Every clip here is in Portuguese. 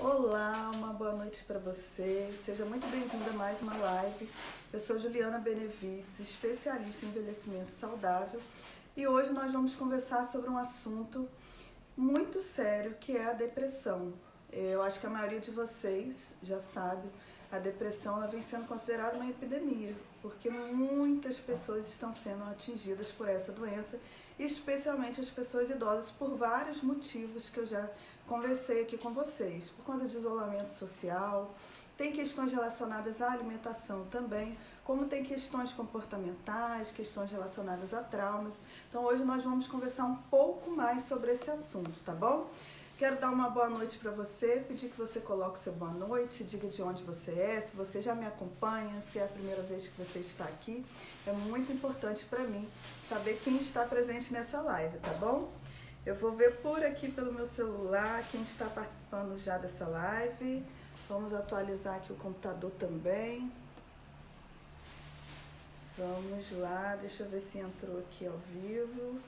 Olá, uma boa noite para você. Seja muito bem-vinda a mais uma live. Eu sou Juliana Benevides, especialista em envelhecimento saudável, e hoje nós vamos conversar sobre um assunto muito sério que é a depressão. Eu acho que a maioria de vocês já sabe, a depressão ela vem sendo considerada uma epidemia, porque muitas pessoas estão sendo atingidas por essa doença, especialmente as pessoas idosas, por vários motivos que eu já conversei aqui com vocês, por conta de isolamento social, tem questões relacionadas à alimentação também, como tem questões comportamentais, questões relacionadas a traumas. Então hoje nós vamos conversar um pouco mais sobre esse assunto, tá bom? Quero dar uma boa noite para você, pedir que você coloque seu boa noite, diga de onde você é, se você já me acompanha, se é a primeira vez que você está aqui. É muito importante para mim saber quem está presente nessa live, tá bom? Eu vou ver por aqui pelo meu celular quem está participando já dessa live. Vamos atualizar aqui o computador também. Vamos lá, deixa eu ver se entrou aqui ao vivo.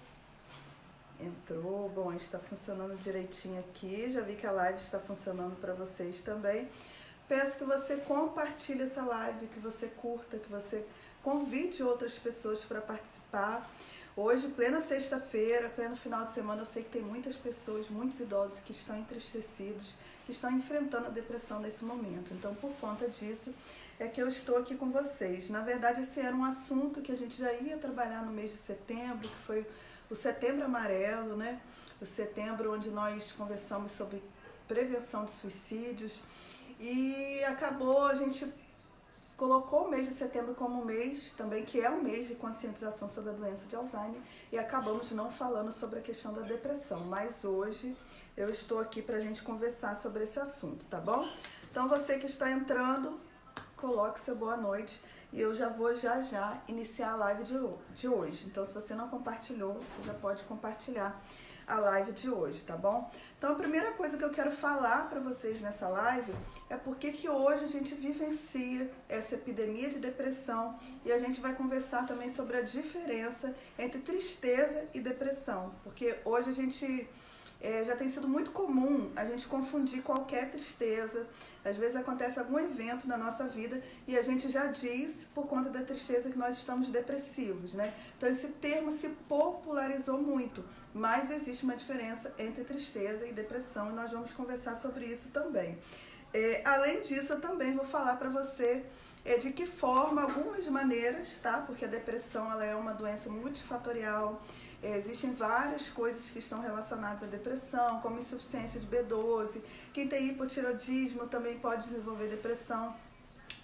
Entrou, bom, está funcionando direitinho aqui. Já vi que a live está funcionando para vocês também. Peço que você compartilhe essa live, que você curta, que você convide outras pessoas para participar. Hoje, plena sexta-feira, pleno final de semana, eu sei que tem muitas pessoas, muitos idosos que estão entristecidos, que estão enfrentando a depressão nesse momento. Então, por conta disso, é que eu estou aqui com vocês. Na verdade, esse era um assunto que a gente já ia trabalhar no mês de setembro, que foi o Setembro Amarelo, né? O setembro onde nós conversamos sobre prevenção de suicídios, e acabou, a gente colocou o mês de setembro como um mês também, que é um mês de conscientização sobre a doença de Alzheimer, e acabamos não falando sobre a questão da depressão, mas hoje eu estou aqui para a gente conversar sobre esse assunto, tá bom? Então você que está entrando, coloque seu boa noite, e eu já vou já iniciar a live de hoje. Então se você não compartilhou, você já pode compartilhar a live de hoje, tá bom? Então a primeira coisa que eu quero falar para vocês nessa live é porque que hoje a gente vivencia essa epidemia de depressão, e a gente vai conversar também sobre a diferença entre tristeza e depressão, porque hoje a gente já tem sido muito comum a gente confundir qualquer tristeza. Às vezes acontece algum evento na nossa vida e a gente já diz, por conta da tristeza, que nós estamos depressivos, né? Então esse termo se popularizou muito, mas existe uma diferença entre tristeza e depressão, e nós vamos conversar sobre isso também. Além disso, eu também vou falar para você de que forma, algumas maneiras, tá? Porque a depressão ela é uma doença multifatorial. Existem várias coisas que estão relacionadas à depressão, como insuficiência de B12. Quem tem hipotireoidismo também pode desenvolver depressão.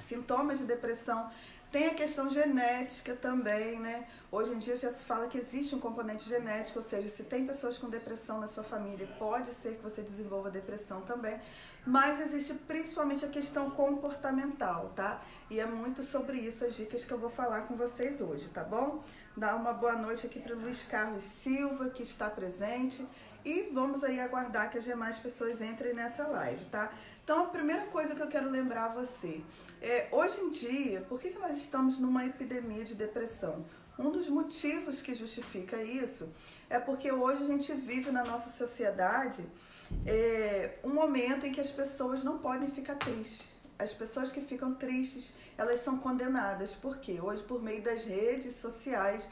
Sintomas de depressão. Tem a questão genética também, né? Hoje em dia já se fala que existe um componente genético, ou seja, se tem pessoas com depressão na sua família, pode ser que você desenvolva depressão também. Mas existe principalmente a questão comportamental, tá? E é muito sobre isso as dicas que eu vou falar com vocês hoje, tá bom? Dá uma boa noite aqui para o Luiz Carlos Silva, que está presente. E vamos aí aguardar que as demais pessoas entrem nessa live, tá? Então, a primeira coisa que eu quero lembrar a você hoje em dia, por que nós estamos numa epidemia de depressão? Um dos motivos que justifica isso é porque hoje a gente vive na nossa sociedade um momento em que as pessoas não podem ficar tristes. As pessoas que ficam tristes, elas são condenadas. Por quê? Hoje, por meio das redes sociais,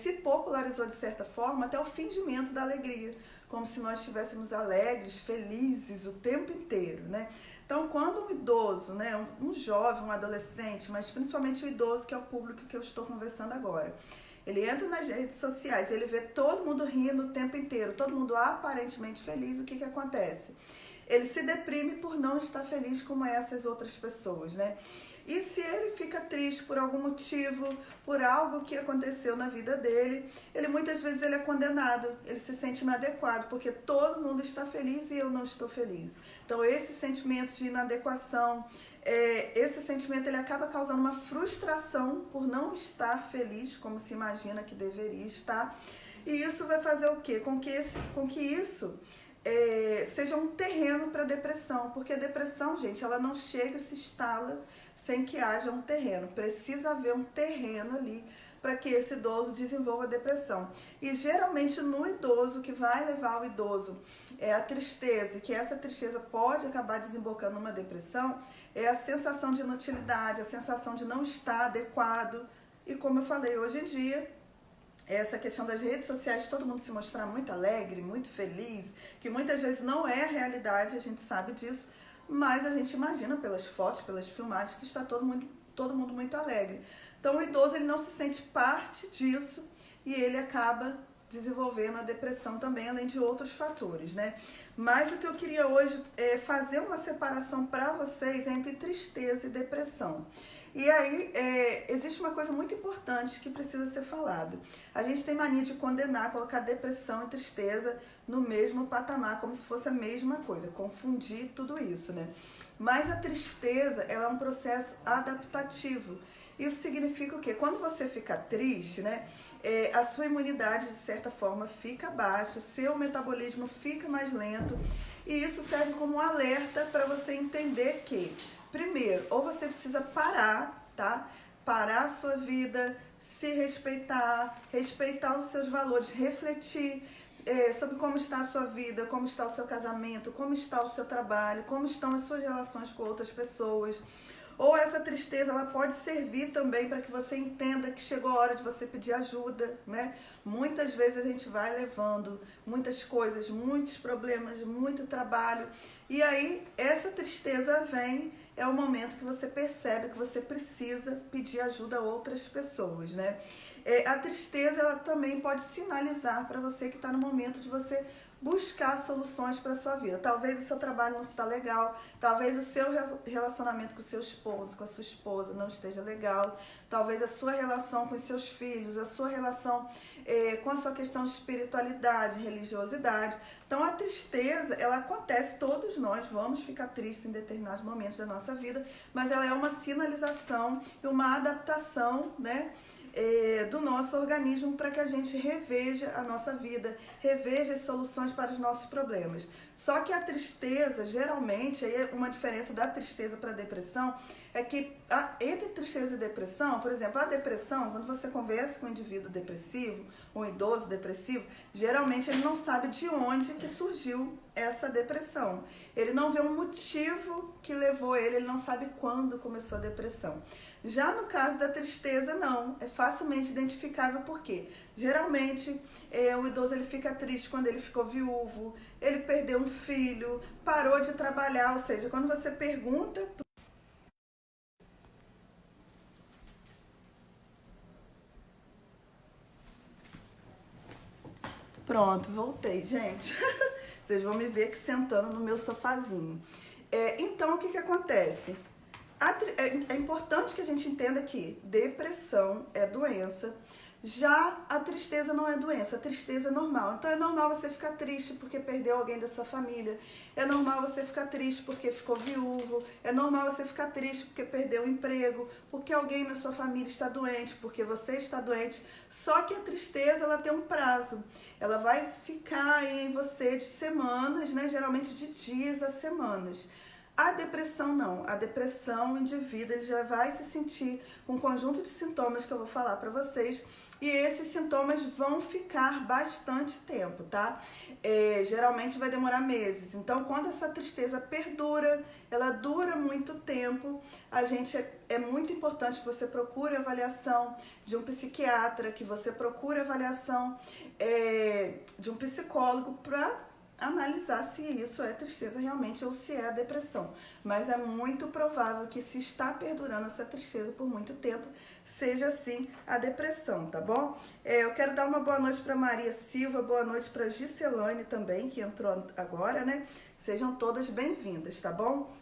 se popularizou de certa forma até o fingimento da alegria, como se nós estivéssemos alegres, felizes o tempo inteiro, né? Então, quando um idoso, né, um jovem, um adolescente, mas principalmente o idoso, que é o público que eu estou conversando agora, ele entra nas redes sociais, ele vê todo mundo rindo o tempo inteiro, todo mundo aparentemente feliz, o que acontece? Ele se deprime por não estar feliz como essas outras pessoas, né? E se ele fica triste por algum motivo, por algo que aconteceu na vida dele, ele muitas vezes ele é condenado, ele se sente inadequado, porque todo mundo está feliz e eu não estou feliz. Então esse sentimento de inadequação, esse sentimento ele acaba causando uma frustração por não estar feliz como se imagina que deveria estar. E isso vai fazer o quê? Com que isso seja um terreno para depressão, porque a depressão, gente, ela não chega e se instala sem que haja um terreno. Precisa haver um terreno ali para que esse idoso desenvolva depressão. E geralmente no idoso, que vai levar o idoso é a tristeza, e que essa tristeza pode acabar desembocando numa depressão, é a sensação de inutilidade, a sensação de não estar adequado. E como eu falei, hoje em dia, essa questão das redes sociais, todo mundo se mostrar muito alegre, muito feliz, que muitas vezes não é a realidade, a gente sabe disso, mas a gente imagina pelas fotos, pelas filmagens, que está todo mundo muito alegre. Então o idoso ele não se sente parte disso e ele acaba desenvolvendo a depressão também, além de outros fatores, né? Mas o que eu queria hoje é fazer uma separação para vocês entre tristeza e depressão. E aí, existe uma coisa muito importante que precisa ser falado. A gente tem mania de condenar, colocar depressão e tristeza no mesmo patamar, como se fosse a mesma coisa, confundir tudo isso, né? Mas a tristeza, ela é um processo adaptativo. Isso significa o quê? Quando você fica triste, né, a sua imunidade, de certa forma, fica baixa, o seu metabolismo fica mais lento, e isso serve como um alerta para você entender que, primeiro, ou você precisa parar, tá? Parar a sua vida, se respeitar, respeitar os seus valores, refletir sobre como está a sua vida, como está o seu casamento, como está o seu trabalho, como estão as suas relações com outras pessoas. Ou essa tristeza, ela pode servir também para que você entenda que chegou a hora de você pedir ajuda, né? Muitas vezes a gente vai levando muitas coisas, muitos problemas, muito trabalho, e aí essa tristeza vem, é o momento que você percebe que você precisa pedir ajuda a outras pessoas, né? A tristeza, ela também pode sinalizar para você que está no momento de você buscar soluções para a sua vida. Talvez o seu trabalho não está legal, talvez o seu relacionamento com o seu esposo, com a sua esposa não esteja legal, talvez a sua relação com os seus filhos, a sua relação com a sua questão de espiritualidade, religiosidade. Então a tristeza, ela acontece, todos nós vamos ficar tristes em determinados momentos da nossa vida, mas ela é uma sinalização e uma adaptação, né? Do nosso organismo para que a gente reveja a nossa vida, reveja as soluções para os nossos problemas. Só que a tristeza, geralmente, aí uma diferença da tristeza para a depressão, é que entre tristeza e depressão, por exemplo, a depressão, quando você conversa com um indivíduo depressivo, um idoso depressivo, geralmente ele não sabe de onde que surgiu essa depressão. Ele não vê um motivo que levou ele não sabe quando começou a depressão. Já no caso da tristeza, não, é facilmente identificável, porque geralmente o idoso ele fica triste quando ele ficou viúvo, ele perdeu um filho, parou de trabalhar, ou seja, quando você pergunta... Pronto, voltei, gente. Vocês vão me ver aqui sentando no meu sofazinho. Então, o que acontece? É importante que a gente entenda que depressão é doença, já a tristeza não é doença, a tristeza é normal. Então é normal você ficar triste porque perdeu alguém da sua família, é normal você ficar triste porque ficou viúvo, é normal você ficar triste porque perdeu o emprego, porque alguém na sua família está doente, porque você está doente. Só que a tristeza, ela tem um prazo, ela vai ficar aí em você de semanas, né? Geralmente de dias a semanas. A depressão não, a depressão, o indivíduo ele já vai se sentir com um conjunto de sintomas que eu vou falar para vocês, e esses sintomas vão ficar bastante tempo, tá? Geralmente vai demorar meses. Então, quando essa tristeza perdura, ela dura muito tempo, é muito importante que você procure a avaliação de um psiquiatra, que você procure a avaliação de um psicólogo para analisar se isso é tristeza realmente ou se é a depressão. Mas é muito provável que, se está perdurando essa tristeza por muito tempo, seja sim a depressão, tá bom? Eu quero dar uma boa noite para Maria Silva, boa noite para Giselane também, que entrou agora, né? Sejam todas bem-vindas, tá bom?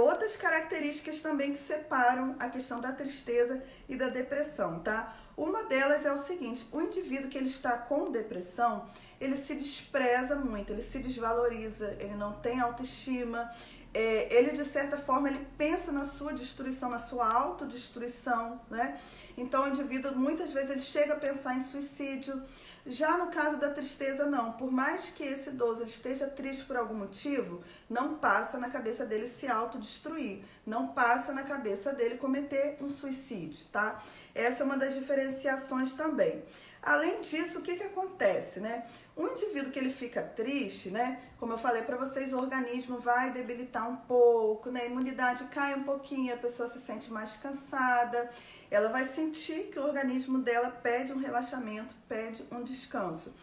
Outras características também que separam a questão da tristeza e da depressão, tá? Uma delas é o seguinte: o indivíduo que ele está com depressão, ele se despreza muito, ele se desvaloriza, ele não tem autoestima, ele de certa forma ele pensa na sua destruição, na sua autodestruição, né? Então o indivíduo muitas vezes ele chega a pensar em suicídio. Já no caso da tristeza, não. Por mais que esse idoso ele esteja triste por algum motivo, não passa na cabeça dele se autodestruir, não passa na cabeça dele cometer um suicídio, tá? Essa é uma das diferenciações também. Além disso, o que acontece, né? Um indivíduo que ele fica triste, né? Como eu falei para vocês, o organismo vai debilitar um pouco, né? A imunidade cai um pouquinho, a pessoa se sente mais cansada, ela vai sentir que o organismo dela pede um relaxamento, pede um descanso.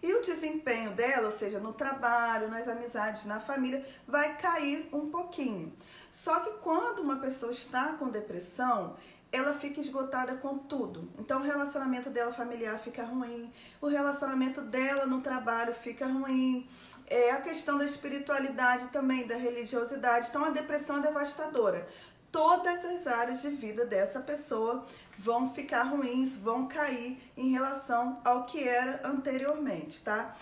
E o desempenho dela, ou seja, no trabalho, nas amizades, na família, vai cair um pouquinho. Só que quando uma pessoa está com depressão, ela fica esgotada com tudo. Então o relacionamento dela familiar fica ruim, o relacionamento dela no trabalho fica ruim, a questão da espiritualidade também, da religiosidade. Então a depressão é devastadora. Todas as áreas de vida dessa pessoa vão ficar ruins, vão cair em relação ao que era anteriormente, tá?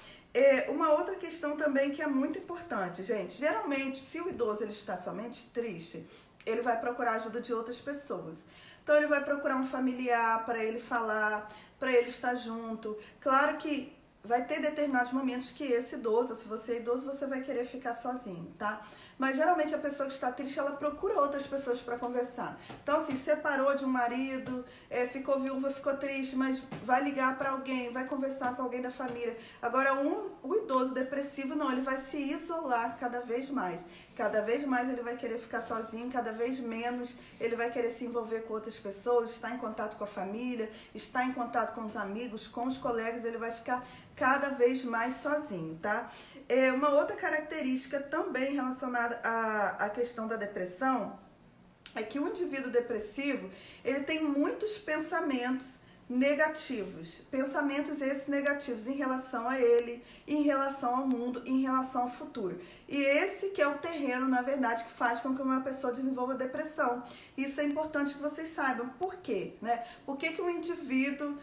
Uma outra questão também que é muito importante, gente. Geralmente, se o idoso ele está somente triste, ele vai procurar ajuda de outras pessoas. Então ele vai procurar um familiar para ele falar, para ele estar junto. Claro que vai ter determinados momentos que esse idoso, se você é idoso, você vai querer ficar sozinho, tá? Mas geralmente a pessoa que está triste, ela procura outras pessoas para conversar. Então assim, separou de um marido, ficou viúva, ficou triste, mas vai ligar para alguém, vai conversar com alguém da família. Agora o idoso depressivo não, ele vai se isolar cada vez mais. Cada vez mais ele vai querer ficar sozinho, cada vez menos ele vai querer se envolver com outras pessoas, estar em contato com a família, estar em contato com os amigos, com os colegas, ele vai ficar cada vez mais sozinho, tá? Uma outra característica também relacionada à questão da depressão é que o indivíduo depressivo, ele tem muitos pensamentos negativos, pensamentos esses negativos em relação a ele, em relação ao mundo, em relação ao futuro. E esse que é o terreno, na verdade, que faz com que uma pessoa desenvolva depressão. Isso é importante que vocês saibam. Por quê? Né? Por que um indivíduo,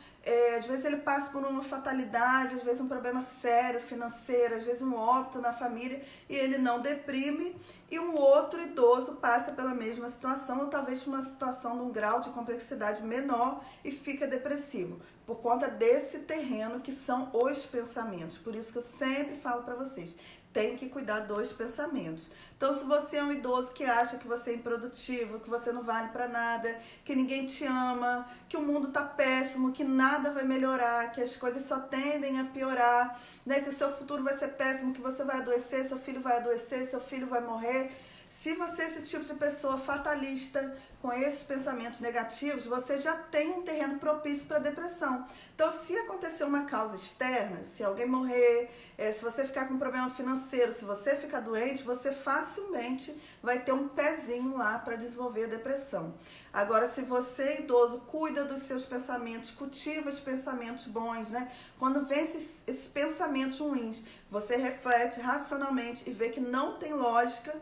às vezes ele passa por uma fatalidade, às vezes um problema sério, financeiro, às vezes um óbito na família, e ele não deprime, e um outro idoso passa pela mesma situação, ou talvez uma situação num grau de complexidade menor e fica depressivo, por conta desse terreno que são os pensamentos. Por isso que eu sempre falo para vocês, tem que cuidar dos pensamentos. Então, se você é um idoso que acha que você é improdutivo, que você não vale para nada, que ninguém te ama, que o mundo tá péssimo, que nada vai melhorar, que as coisas só tendem a piorar, né? Que o seu futuro vai ser péssimo, que você vai adoecer, seu filho vai adoecer, seu filho vai morrer. Se você é esse tipo de pessoa fatalista, com esses pensamentos negativos, você já tem um terreno propício para depressão. Então, se acontecer uma causa externa, se alguém morrer, se você ficar com um problema financeiro, se você ficar doente, você facilmente vai ter um pezinho lá para desenvolver a depressão. Agora, se você, idoso, cuida dos seus pensamentos, cultiva os pensamentos bons, né? Quando vem esses pensamentos ruins, você reflete racionalmente e vê que não tem lógica,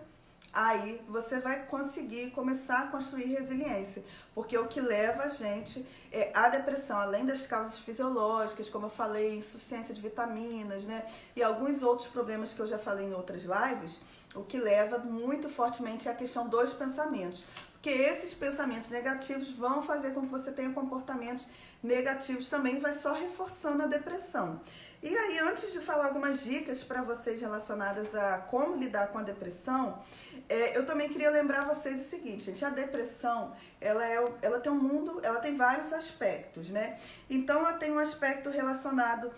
aí você vai conseguir começar a construir resiliência, porque o que leva a gente à depressão, além das causas fisiológicas, como eu falei, insuficiência de vitaminas, né, e alguns outros problemas que eu já falei em outras lives, o que leva muito fortemente é a questão dos pensamentos, porque esses pensamentos negativos vão fazer com que você tenha comportamentos negativos também e vai só reforçando a depressão. E aí, antes de falar algumas dicas para vocês relacionadas a como lidar com a depressão, eu também queria lembrar vocês o seguinte, gente, a depressão, ela tem um mundo, ela tem vários aspectos, né? Então, ela tem um aspecto relacionado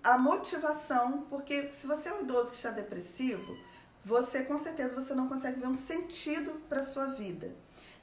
à motivação, porque se você é um idoso que está depressivo, você, com certeza, você não consegue ver um sentido para a sua vida.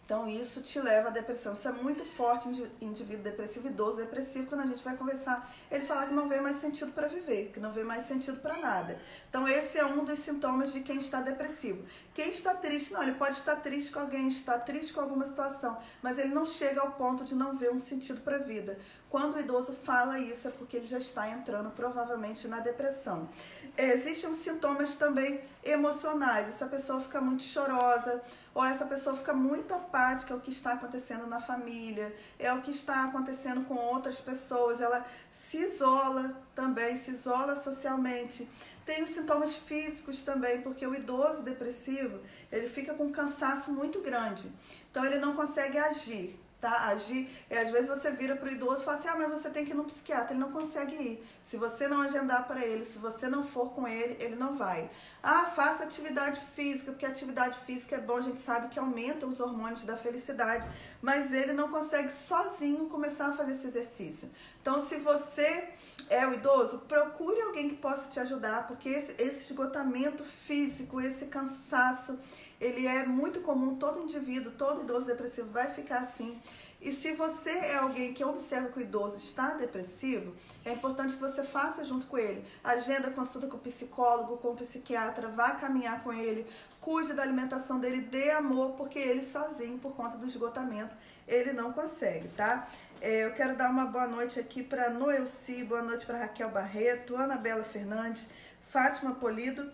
Então, isso te leva à depressão. Isso é muito forte em indivíduo depressivo, idoso depressivo. Quando a gente vai conversar, ele fala que não vê mais sentido para viver, que não vê mais sentido para nada. Então, esse é um dos sintomas de quem está depressivo. Quem está triste, não, ele pode estar triste com alguém, estar triste com alguma situação, mas ele não chega ao ponto de não ver um sentido para a vida. Quando o idoso fala isso, é porque ele já está entrando, provavelmente, na depressão. Existem sintomas também emocionais. Essa pessoa fica muito chorosa, ou essa pessoa fica muito apática ao que está acontecendo na família, o que está acontecendo com outras pessoas, ela se isola também, se isola socialmente. Tem os sintomas físicos também, porque o idoso depressivo, ele fica com um cansaço muito grande, então ele não consegue agir. tá? Agir, às vezes você vira pro idoso e fala assim, ah, mas você tem que ir no psiquiatra, ele não consegue ir. Se você não agendar para ele, se você não for com ele, ele não vai. Ah, faça atividade física, porque atividade física é bom, a gente sabe que aumenta os hormônios da felicidade, mas ele não consegue sozinho começar a fazer esse exercício. Então, se você é o idoso, procure alguém que possa te ajudar, porque esse esgotamento físico, esse cansaço, ele é muito comum, todo indivíduo, todo idoso depressivo vai ficar assim. E se você é alguém que observa que o idoso está depressivo, é importante que você faça junto com ele. Agenda consulta com o psicólogo, com o psiquiatra, vá caminhar com ele, cuide da alimentação dele, dê amor, porque ele sozinho, por conta do esgotamento, ele não consegue, tá? Eu quero dar uma boa noite aqui para Noelci, boa noite para Raquel Barreto, Anabela Fernandes, Fátima Polido.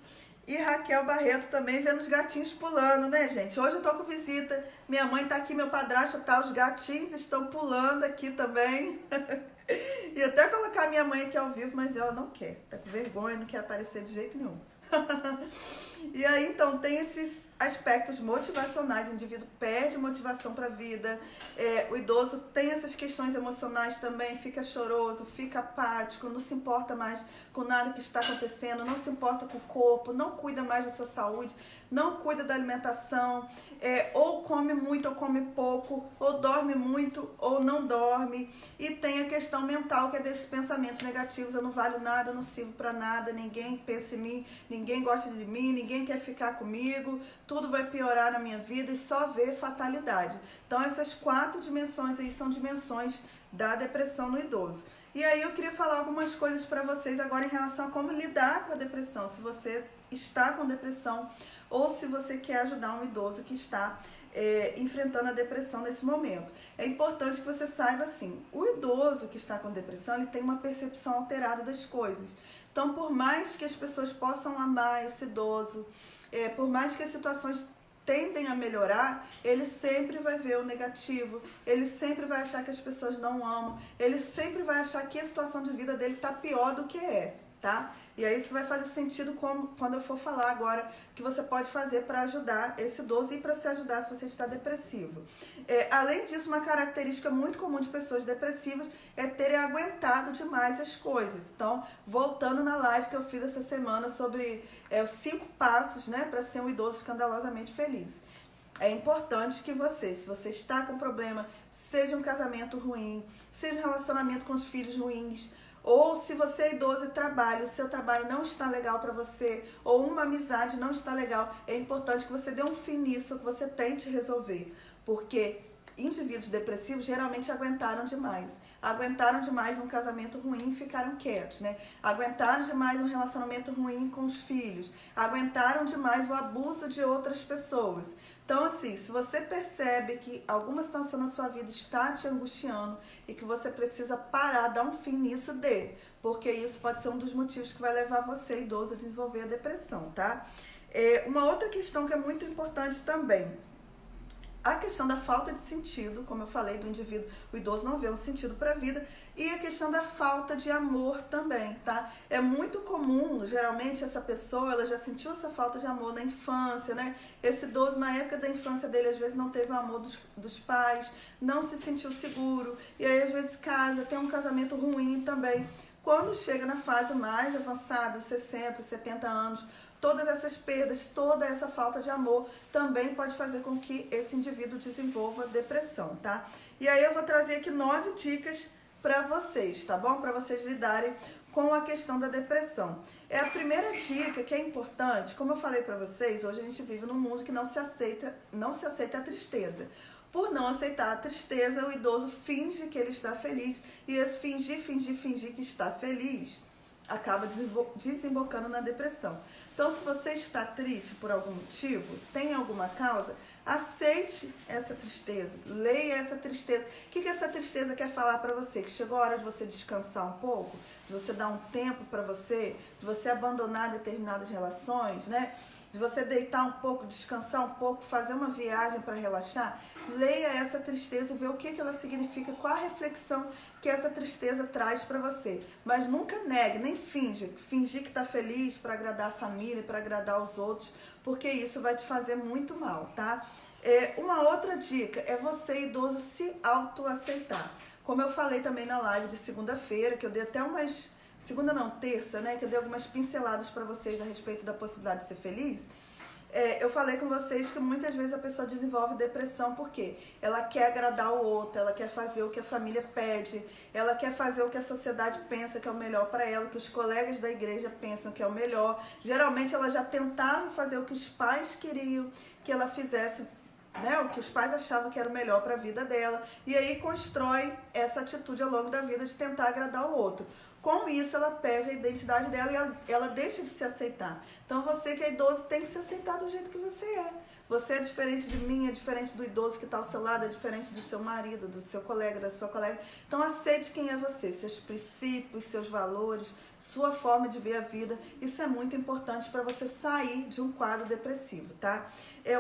E Raquel Barreto também vendo os gatinhos pulando, né, gente? Hoje eu tô com visita. Minha mãe tá aqui, meu padrasto tá, os gatinhos estão pulando aqui também. E até colocar minha mãe aqui ao vivo, mas ela não quer. Tá com vergonha, não quer aparecer de jeito nenhum. E aí, então, tem esses aspectos motivacionais. O indivíduo perde motivação para a vida. O idoso tem essas questões emocionais também. Fica choroso, fica apático, não se importa mais com nada que está acontecendo, não se importa com o corpo, não cuida mais da sua saúde, não cuida da alimentação, ou come muito ou come pouco, ou dorme muito ou não dorme. E tem a questão mental, que é desses pensamentos negativos: eu não valho nada, eu não sirvo para nada, ninguém pensa em mim, ninguém gosta de mim, ninguém quer ficar comigo, tudo vai piorar na minha vida, e só vê fatalidade. Então essas 4 dimensões aí são dimensões da depressão no idoso. E aí eu queria falar algumas coisas para vocês agora em relação a como lidar com a depressão, se você está com depressão ou se você quer ajudar um idoso que está enfrentando a depressão nesse momento. É importante que você saiba assim, o idoso que está com depressão, ele tem uma percepção alterada das coisas. Então, por mais que as pessoas possam amar esse idoso, por mais que as situações tendem a melhorar, ele sempre vai ver o negativo, ele sempre vai achar que as pessoas não amam, ele sempre vai achar que a situação de vida dele está pior do que é, tá? E aí isso vai fazer sentido quando eu for falar agora que você pode fazer para ajudar esse idoso e para se ajudar se você está depressivo. Além disso, uma característica muito comum de pessoas depressivas é terem aguentado demais as coisas. Então, voltando na live que eu fiz essa semana sobre os 5 passos, né, para ser um idoso escandalosamente feliz. É importante que você, se você está com problema, seja um casamento ruim, seja um relacionamento com os filhos ruins, ou se você é idoso e trabalha, o seu trabalho não está legal para você, ou uma amizade não está legal, é importante que você dê um fim nisso, que você tente resolver. Porque indivíduos depressivos geralmente aguentaram demais. Aguentaram demais um casamento ruim e ficaram quietos, né? Aguentaram demais um relacionamento ruim com os filhos. Aguentaram demais o abuso de outras pessoas. Então, assim, se você percebe que alguma situação na sua vida está te angustiando e que você precisa parar, dar um fim nisso, dê. Porque isso pode ser um dos motivos que vai levar você, idoso, a desenvolver a depressão, tá? Uma outra questão que é muito importante também, a questão da falta de sentido, como eu falei, do indivíduo, o idoso não vê um sentido para a vida, e a questão da falta de amor também, tá? É muito comum, geralmente, essa pessoa, ela já sentiu essa falta de amor na infância, né? Esse idoso, na época da infância dele, às vezes não teve o amor dos pais, não se sentiu seguro, e aí às vezes casa, tem um casamento ruim também. Quando chega na fase mais avançada, 60, 70 anos, todas essas perdas, toda essa falta de amor também pode fazer com que esse indivíduo desenvolva depressão, tá? E aí eu vou trazer aqui 9 dicas para vocês, tá bom? Para vocês lidarem com a questão da depressão. A primeira dica que é importante, como eu falei para vocês, hoje a gente vive num mundo que não se aceita a tristeza. Por não aceitar a tristeza, o idoso finge que ele está feliz, e esse fingir que está feliz acaba desembocando na depressão. Então, se você está triste por algum motivo, tem alguma causa, aceite essa tristeza, leia essa tristeza. O que essa tristeza quer falar para você? Que chegou a hora de você descansar um pouco, de você dar um tempo para você, de você abandonar determinadas relações, né? De você deitar um pouco, descansar um pouco, fazer uma viagem para relaxar. Leia essa tristeza e vê o que ela significa, qual a reflexão que essa tristeza traz para você. Mas nunca negue, nem finja. Fingir que está feliz para agradar a família, família, para agradar os outros, porque isso vai te fazer muito mal, tá? Uma outra dica é você, idoso, se autoaceitar. Como eu falei também na live de segunda-feira, que eu dei até umas... Segunda não, terça, né? Que eu dei algumas pinceladas para vocês a respeito da possibilidade de ser feliz. Eu falei com vocês que muitas vezes a pessoa desenvolve depressão porque ela quer agradar o outro, ela quer fazer o que a família pede, ela quer fazer o que a sociedade pensa que é o melhor para ela, o que os colegas da igreja pensam que é o melhor. Geralmente ela já tentava fazer o que os pais queriam que ela fizesse, né, o que os pais achavam que era o melhor para a vida dela, e aí constrói essa atitude ao longo da vida de tentar agradar o outro. Com isso, ela perde a identidade dela e ela deixa de se aceitar. Então, você que é idoso tem que se aceitar do jeito que você é. Você é diferente de mim, é diferente do idoso que está ao seu lado, é diferente do seu marido, do seu colega, da sua colega. Então, aceite quem é você, seus princípios, seus valores, sua forma de ver a vida. Isso é muito importante para você sair de um quadro depressivo, tá?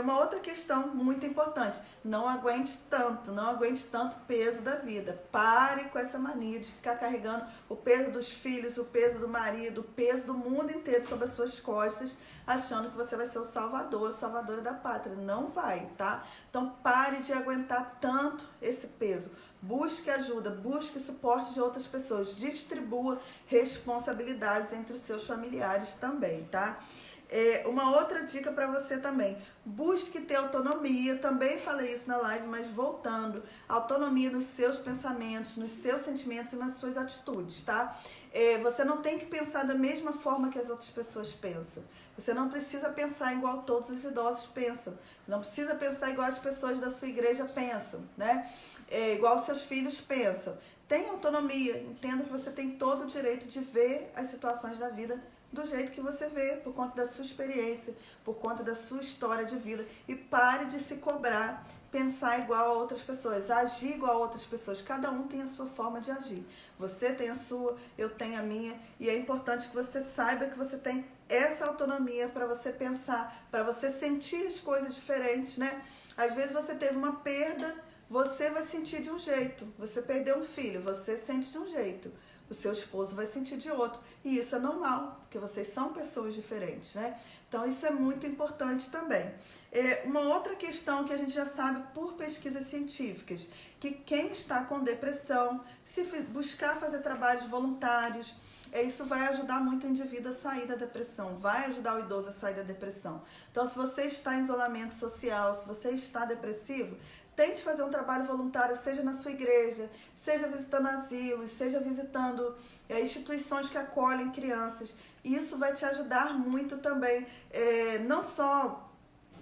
Uma outra questão muito importante. Não aguente tanto peso da vida. Pare com essa mania de ficar carregando o peso dos filhos, o peso do marido, o peso do mundo inteiro sobre as suas costas, achando que você vai ser o salvador, a salvadora da pátria. Não vai, tá? Então pare de aguentar tanto esse peso. Busque ajuda, busque suporte de outras pessoas. Distribua responsabilidades entre os seus familiares também, tá? Uma outra dica para você também, busque ter autonomia, também falei isso na live, mas voltando, autonomia nos seus pensamentos, nos seus sentimentos e nas suas atitudes, tá? Você não tem que pensar da mesma forma que as outras pessoas pensam, você não precisa pensar igual todos os idosos pensam, não precisa pensar igual as pessoas da sua igreja pensam, né? Igual os seus filhos pensam. Tenha autonomia, entenda que você tem todo o direito de ver as situações da vida do jeito que você vê, por conta da sua experiência, por conta da sua história de vida. E pare de se cobrar, pensar igual a outras pessoas, agir igual a outras pessoas. Cada um tem a sua forma de agir. Você tem a sua, eu tenho a minha. E é importante que você saiba que você tem essa autonomia para você pensar, para você sentir as coisas diferentes, né? Às vezes você teve uma perda, você vai sentir de um jeito. Você perdeu um filho, você sente de um jeito. O seu esposo vai sentir de outro. E isso é normal, porque vocês são pessoas diferentes, né? Então, isso é muito importante também. Uma outra questão que a gente já sabe por pesquisas científicas, que quem está com depressão, se buscar fazer trabalhos voluntários, isso vai ajudar muito o indivíduo a sair da depressão, vai ajudar o idoso a sair da depressão. Então, se você está em isolamento social, se você está depressivo, tente fazer um trabalho voluntário, seja na sua igreja, seja visitando asilos, seja visitando instituições que acolhem crianças. Isso vai te ajudar muito também, não só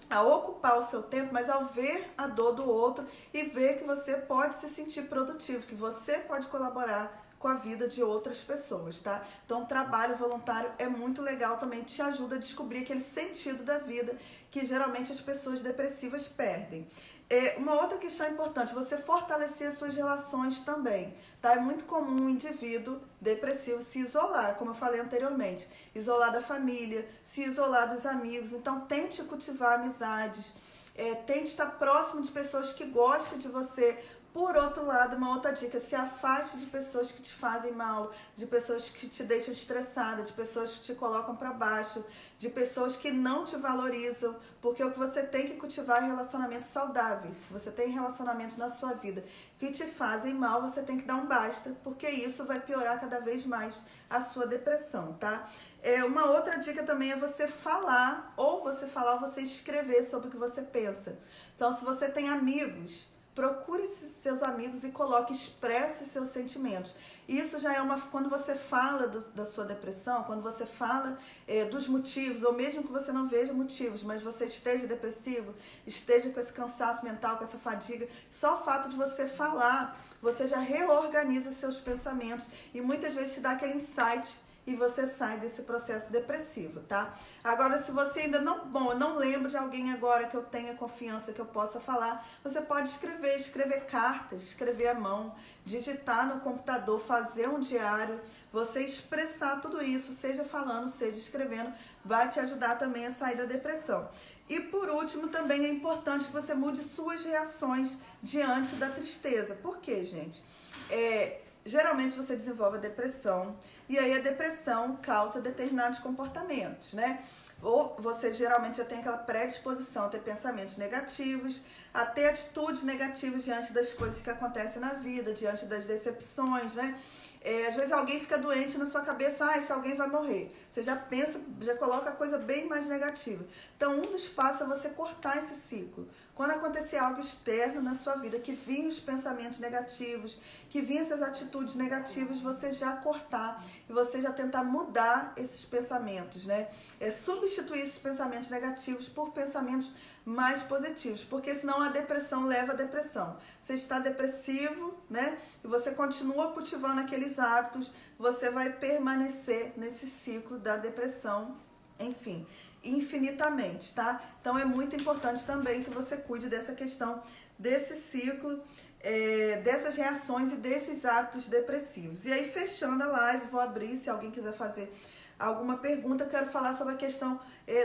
a ocupar o seu tempo, mas ao ver a dor do outro e ver que você pode se sentir produtivo, que você pode colaborar com a vida de outras pessoas, tá? Então, o trabalho voluntário é muito legal também, te ajuda a descobrir aquele sentido da vida que geralmente as pessoas depressivas perdem. Uma outra questão importante, você fortalecer as suas relações também, tá? É muito comum um indivíduo depressivo se isolar, como eu falei anteriormente, isolar da família, se isolar dos amigos. Então, tente cultivar amizades, tente estar próximo de pessoas que gostem de você. Por outro lado, uma outra dica, se afaste de pessoas que te fazem mal, de pessoas que te deixam estressada, de pessoas que te colocam para baixo, de pessoas que não te valorizam, porque o que você tem que cultivar é relacionamentos saudáveis. Se você tem relacionamentos na sua vida que te fazem mal, você tem que dar um basta, porque isso vai piorar cada vez mais a sua depressão, tá? Uma outra dica também é você falar, ou você escrever sobre o que você pensa. Então, se você tem amigos, procure seus amigos e expresse seus sentimentos. Isso já é quando você fala da sua depressão, quando você fala dos motivos, ou mesmo que você não veja motivos, mas você esteja depressivo, esteja com esse cansaço mental, com essa fadiga, só o fato de você falar, você já reorganiza os seus pensamentos e muitas vezes te dá aquele insight e você sai desse processo depressivo, tá? Agora, se você ainda eu não lembro de alguém agora que eu tenha confiança, que eu possa falar, você pode escrever cartas, escrever à mão, digitar no computador, fazer um diário, você expressar tudo isso, seja falando, seja escrevendo, vai te ajudar também a sair da depressão. E por último, também é importante que você mude suas reações diante da tristeza. Por quê, gente? Geralmente você desenvolve a depressão, e aí a depressão causa determinados comportamentos, né? ou você geralmente já tem aquela predisposição a ter pensamentos negativos, a ter atitudes negativas diante das coisas que acontecem na vida, diante das decepções, né? Às vezes alguém fica doente na sua cabeça, esse alguém vai morrer. Você já pensa, já coloca a coisa bem mais negativa. Então, um dos passos é você cortar esse ciclo. Quando acontecer algo externo na sua vida, que vinham os pensamentos negativos, que vinham essas atitudes negativas, você já cortar e você já tentar mudar esses pensamentos, né? Substituir esses pensamentos negativos por pensamentos mais positivos, porque senão a depressão leva à depressão. Você está depressivo, né? E você continua cultivando aqueles hábitos, você vai permanecer nesse ciclo da depressão, enfim, infinitamente, tá? Então é muito importante também que você cuide dessa questão, desse ciclo, dessas reações e desses hábitos depressivos. E aí, fechando a live, vou abrir, se alguém quiser fazer alguma pergunta, eu quero falar sobre a questão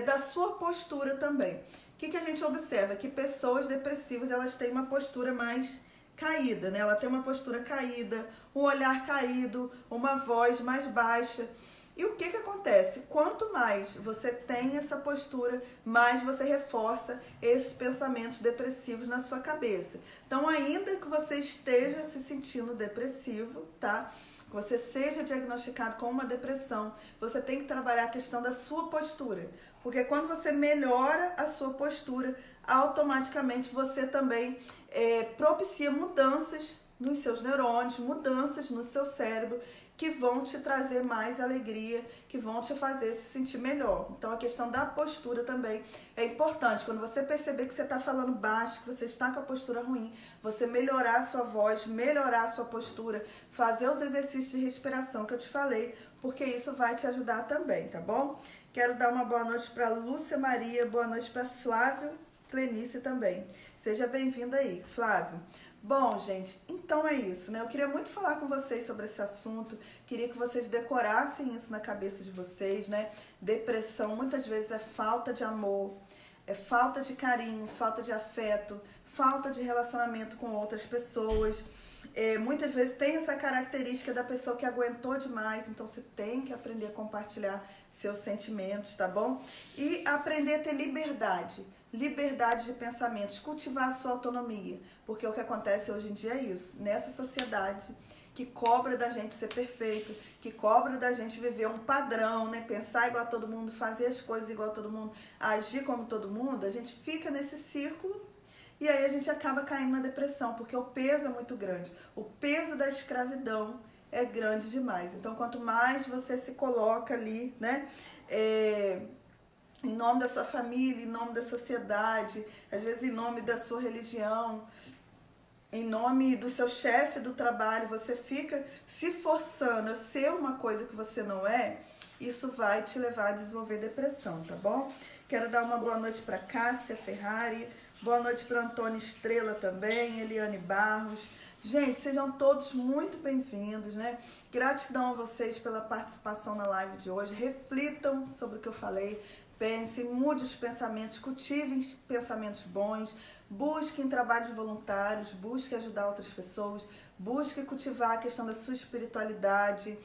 da sua postura também. O que a gente observa? Que pessoas depressivas, elas têm uma postura mais caída, né? Ela tem uma postura caída, um olhar caído, uma voz mais baixa. E o que acontece? Quanto mais você tem essa postura, mais você reforça esses pensamentos depressivos na sua cabeça. Então, ainda que você esteja se sentindo depressivo, tá? Que você seja diagnosticado com uma depressão, você tem que trabalhar a questão da sua postura. Porque quando você melhora a sua postura, automaticamente você também propicia mudanças nos seus neurônios, mudanças no seu cérebro, que vão te trazer mais alegria, que vão te fazer se sentir melhor. Então, a questão da postura também é importante. Quando você perceber que você está falando baixo, que você está com a postura ruim, você melhorar a sua voz, melhorar a sua postura, fazer os exercícios de respiração que eu te falei, porque isso vai te ajudar também, tá bom? Quero dar uma boa noite para Lúcia Maria, boa noite para Flávio Clenice também. Seja bem-vinda aí, Flávio. Bom, gente, então é isso, né? Eu queria muito falar com vocês sobre esse assunto, queria que vocês decorassem isso na cabeça de vocês, né? Depressão muitas vezes é falta de amor, é falta de carinho, falta de afeto, falta de relacionamento com outras pessoas. Muitas vezes tem essa característica da pessoa que aguentou demais, então você tem que aprender a compartilhar seus sentimentos, tá bom? E aprender a ter liberdade de pensamentos, cultivar a sua autonomia, porque o que acontece hoje em dia é isso, nessa sociedade que cobra da gente ser perfeito, que cobra da gente viver um padrão, né? Pensar igual a todo mundo, fazer as coisas igual a todo mundo, agir como todo mundo, a gente fica nesse círculo e aí a gente acaba caindo na depressão, porque o peso é muito grande, o peso da escravidão é grande demais. Então, quanto mais você se coloca ali, né? Em nome da sua família, em nome da sociedade, às vezes em nome da sua religião, em nome do seu chefe do trabalho, você fica se forçando a ser uma coisa que você não é, isso vai te levar a desenvolver depressão, tá bom? Quero dar uma boa noite para Cássia Ferrari, boa noite para Antônio Estrela também, Eliane Barros. Gente, sejam todos muito bem-vindos, né? Gratidão a vocês pela participação na live de hoje. Reflitam sobre o que eu falei. Pense, mude os pensamentos, cultivem pensamentos bons, busquem trabalhos voluntários, busque ajudar outras pessoas, busque cultivar a questão da sua espiritualidade,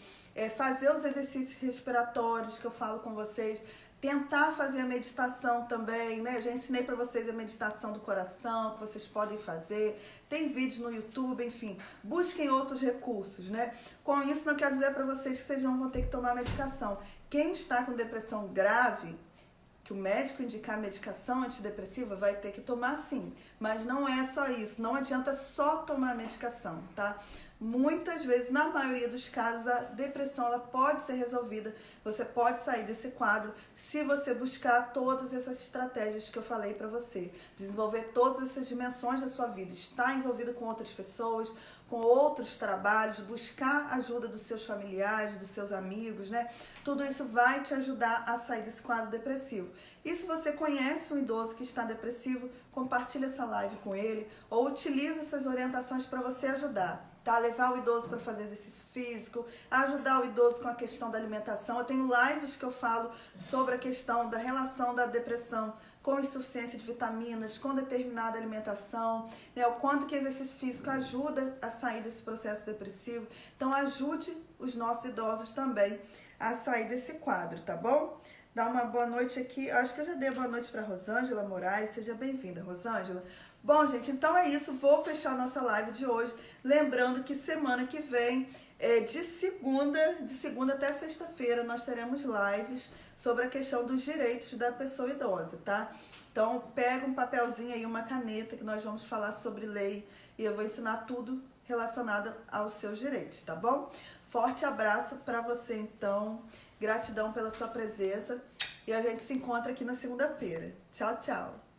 fazer os exercícios respiratórios que eu falo com vocês, tentar fazer a meditação também, né? Já ensinei para vocês a meditação do coração, que vocês podem fazer, tem vídeos no YouTube, enfim, busquem outros recursos, né? Com isso, não quero dizer para vocês que vocês não vão ter que tomar medicação. Quem está com depressão grave, que o médico indicar medicação antidepressiva, vai ter que tomar sim, mas não é só isso, não adianta só tomar medicação, tá? Muitas vezes, na maioria dos casos, a depressão ela pode ser resolvida, você pode sair desse quadro se você buscar todas essas estratégias que eu falei para você, desenvolver todas essas dimensões da sua vida, estar envolvido com outras pessoas, com outros trabalhos, buscar ajuda dos seus familiares, dos seus amigos, né? Tudo isso vai te ajudar a sair desse quadro depressivo. E se você conhece um idoso que está depressivo, compartilhe essa live com ele ou utilize essas orientações para você ajudar, tá? Levar o idoso para fazer exercício físico, ajudar o idoso com a questão da alimentação. Eu tenho lives que eu falo sobre a questão da relação da depressão com insuficiência de vitaminas, com determinada alimentação, né? O quanto que exercício físico ajuda a sair desse processo depressivo. Então ajude os nossos idosos também a sair desse quadro, tá bom? dar uma boa noite aqui. Acho que eu já dei boa noite para Rosângela Moraes. Seja bem-vinda, Rosângela. Bom, gente, então é isso. Vou fechar nossa live de hoje. Lembrando que semana que vem, de segunda até sexta-feira, nós teremos lives sobre a questão dos direitos da pessoa idosa, tá? Então, pega um papelzinho aí, uma caneta, que nós vamos falar sobre lei e eu vou ensinar tudo relacionado aos seus direitos, tá bom? Forte abraço para você, então. Gratidão pela sua presença e a gente se encontra aqui na segunda-feira. Tchau, tchau.